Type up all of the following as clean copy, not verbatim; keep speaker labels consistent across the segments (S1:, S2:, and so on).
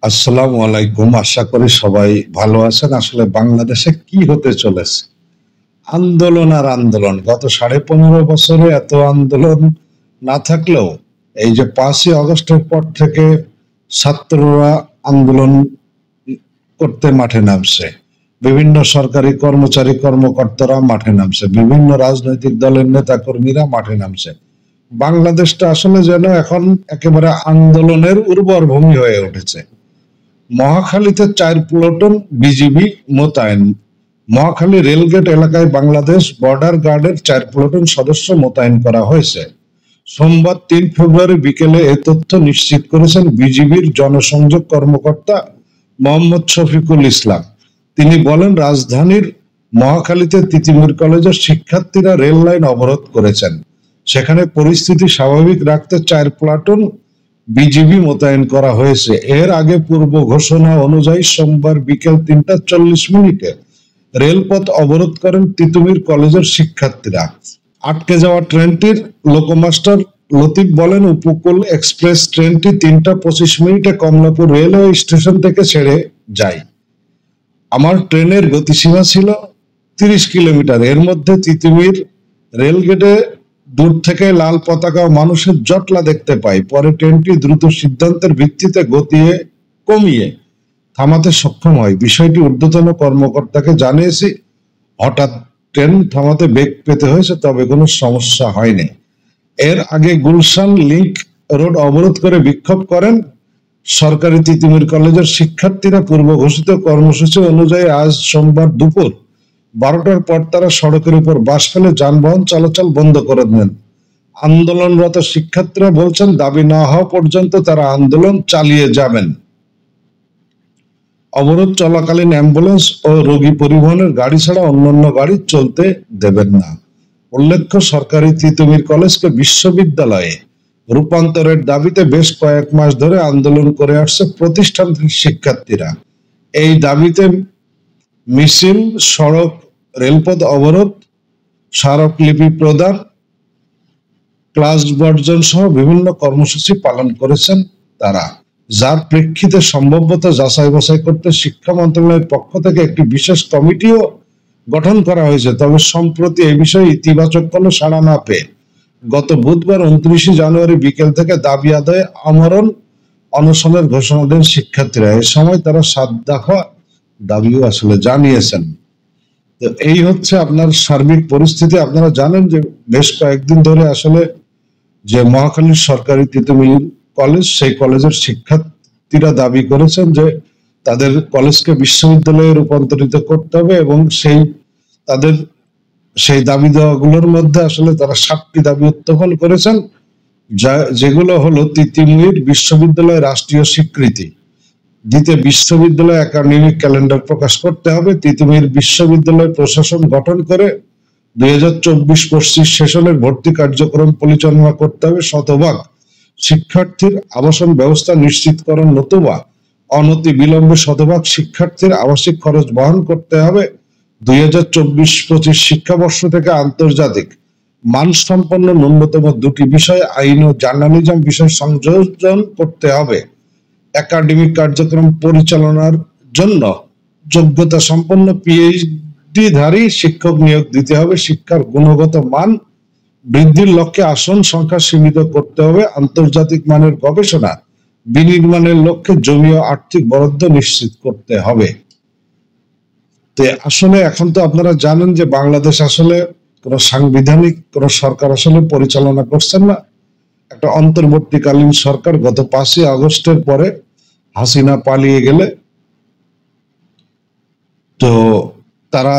S1: আসসালামু আলাইকুম। আশা করি সবাই ভালো আছেন। আসলে বাংলাদেশে কি হতে চলেছে, আন্দোলন আর আন্দোলন। গত 15.5 বছরে এত আন্দোলন না থাকলেও এই যে 5ই আগস্টের পর থেকে ছাত্ররা আন্দোলন করতে মাঠে নামছে, বিভিন্ন সরকারি কর্মচারী কর্মকর্তারা মাঠে নামছে, বিভিন্ন রাজনৈতিক দলের নেতা কর্মীরা মাঠে নামছে। বাংলাদেশটা আসলে যেন এখন একেবারে আন্দোলনের উর্বর ভূমি হয়ে উঠেছে। মহাখালীতে 4 প্লাটুন বিজিবি মোতায়েন। মহাখালী রেলগেট এলাকায় বাংলাদেশ বর্ডার গার্ডের 4 প্লাটুন সদস্য মোতায়েন করা হয়েছে। সোমবার 3 ফেব্রুয়ারি বিকেলে এ তথ্য নিশ্চিত করেছেন বিজিবির জনসংযোগ কর্মকর্তা মোহাম্মদ শফিকুল ইসলাম। তিনি বলেন, রাজধানীর মহাখালীতে তিতুমীর কলেজের শিক্ষার্থীরা রেল লাইন অবরোধ করেছেন। সেখানে পরিস্থিতি স্বাভাবিক রাখতে 4 প্লাটুন বিজিবি মোতায়েন করা হয়েছে। এর আগে পূর্ব ঘোষণা অনুযায়ী সোমবার বিকেল 3টা 40 মিনিটে রেলপথ অবরোধ করেন তিতুমীর কলেজের শিক্ষার্থীরা। আটকে যাওয়া ট্রেনটির লোকোমাস্টার লতিফ বলেন, উপকূল এক্সপ্রেস ট্রেনটি 3টা 25 মিনিটে কমলাপুর রেলওয়ে স্টেশন থেকে ছেড়ে যায়। আমার ট্রেনের গতিসীমা ছিল 30 কিলোমিটার। এর মধ্যে তিতুমীর রেলগেটে দূর থেকে লাল পতাকা ও মানুষের জটলা দেখতে পাই। পরে ট্রেনটি দ্রুত সিদ্ধান্তের ভিত্তিতে গতি কমিয়ে থামাতে সক্ষম হয়। বিষয়টি ঊর্ধ্বতন কর্মকর্তাকে জানিয়েছি। হঠাৎ ট্রেন থামাতে বেগ পেতে হয়েছে, তবে কোনো সমস্যা হয়নি। এর আগে গুলশান লিংক রোড অবরোধ করে বিক্ষোভ করেন সরকারি তিতুমীর কলেজের শিক্ষার্থীরা। পূর্ব ঘোষিত কর্মসূচি অনুযায়ী আজ সোমবার দুপুর 12টার পর তারা সড়কের উপর বাস ফেলে যানবাহন চলাচল বন্ধ করে দেন। আন্দোলনরত শিক্ষার্থীরা বলছেন, দাবি না হওয়া পর্যন্ত তারা আন্দোলন চালিয়ে যাবেন। অবরোধ চলাকালীন অ্যাম্বুলেন্স ও রোগী পরিবহনের গাড়ি ছাড়া অন্যান্য গাড়ি চলতে দেবেন না। উল্লেখ্য, সরকারি তিতুমীর কলেজকে বিশ্ববিদ্যালয়ে রূপান্তরের দাবিতে বেশ কয়েক মাস ধরে আন্দোলন করে আসছে প্রতিষ্ঠানটির শিক্ষার্থীরা। এই দাবিতে মিছিল, সড়ক, রেলপথ অবরোধ, স্মারকলিপি প্রদান, ক্লাস বর্জন সহ বিভিন্ন কর্মসূচি পালন করেছেন তারা, যার প্রেক্ষিতে সম্ভাব্যতা যাচাই বাছাই করতে শিক্ষা মন্ত্রণালয়ের পক্ষ থেকে একটি বিশেষ কমিটিও গঠন করা হয়েছে। তবে সম্প্রতি এই বিষয়ে ইতিবাচক কোনো সাড়া না পেয়ে গত বুধবার 29 জানুয়ারি বিকেল থেকে দাবি আদায়ে আমরণ অনশনের ঘোষণা দেন শিক্ষার্থীরা। এ সময় তারা 7 দফা দাবিও আসলে জানিয়েছেন। তো এই হচ্ছে আপনার সার্বিক পরিস্থিতি। আপনারা জানেন যে বেশ কয়েকদিন ধরে আসলে যে মহাখালীর সরকারি তিতুমীর কলেজ, সেই কলেজের শিক্ষার্থীরা দাবি করেছেন যে তাদের কলেজকে বিশ্ববিদ্যালয়ে রূপান্তরিত করতে হবে, এবং তাদের সেই দাবি দেওয়াগুলোর মধ্যে আসলে তারা 7টি দাবি উত্থাপন করেছেন, যেগুলো হলো তিতুমীর বিশ্ববিদ্যালয় রাষ্ট্রীয় স্বীকৃতি দিতে বিশ্ববিদ্যালয় একাডেমিক ক্যালেন্ডার প্রকাশ করতে হবে, তিতুমীর বিশ্ববিদ্যালয় প্রশাসন গঠন করে 2024-25 সেশনের ভর্তি কার্যক্রম পরিচালনা করতে হবে, শতভাগ শিক্ষার্থীর আবাসন ব্যবস্থা নিশ্চিতকরণ নতুবা অনতি বিলম্বে শতভাগ শিক্ষার্থীর আবাসিক খরচ বহন করতে হবে, 2024-25 শিক্ষাবর্ষ থেকে আন্তর্জাতিক মানসম্পন্ন ন্যূনতম 2টি বিষয় আইন ও জার্নালিজম বিষয় সংযোজন করতে হবে, একাডেমিক কার্যক্রম পরিচালনার জন্য যোগ্যতা সম্পন্ন পিএইচডি ধারী শিক্ষক নিয়োগ দিতে হবে, শিক্ষার গুণগত মান বৃদ্ধির লক্ষ্যে আসন সংখ্যা সীমিত করতে হবে, আন্তর্জাতিক মানের গবেষণা বিনির্মাণের লক্ষ্যে জমি ও আর্থিক বরাদ্দ নিশ্চিত করতে হবে। তো আসলে এখন তো আপনারা জানেন যে বাংলাদেশ আসলে কোন সাংবিধানিক কোন সরকার আসলে পরিচালনা করছেন না। একটা অন্তর্বর্তীকালীন সরকার। গত 5ই আগস্টের পরে হাসিনা পালিয়ে গেলে তো তারা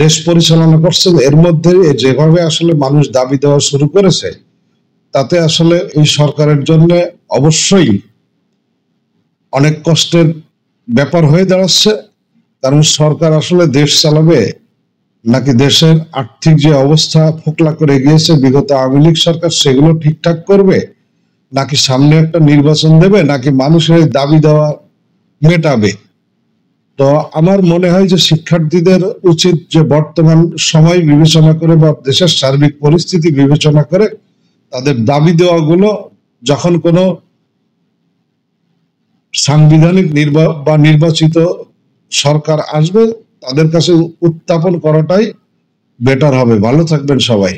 S1: দেশ পরিচালনা করছেন। এর মধ্যে যেভাবে আসলে মানুষ দাবি দেওয়া শুরু করেছে, তাতে আসলে এই সরকারের জন্য অবশ্যই অনেক কষ্টের ব্যাপার হয়ে দাঁড়াচ্ছে। কারণ সরকার আসলে দেশ চালাবে নাকি দেশের আর্থিক যে অবস্থা ফোকলা করে গিয়েছে বিগত আওয়ামী লীগ সরকার, সেগুলো ঠিকঠাক করবে, নাকি সামনে একটা নির্বাচন দেবে, নাকি মানুষের দাবি দেওয়া মেটাবে। তো আমার মনে হয় যে শিক্ষার্থীদের উচিত যে বর্তমান সময় বিবেচনা করে বা দেশের সার্বিক পরিস্থিতি বিবেচনা করে তাদের দাবি দেওয়াগুলো যখন কোনো সাংবিধানিক নির্বাচিত সরকার আসবে, তাদের কাছে উত্থাপন করাটাই বেটার হবে। ভালো থাকবেন সবাই।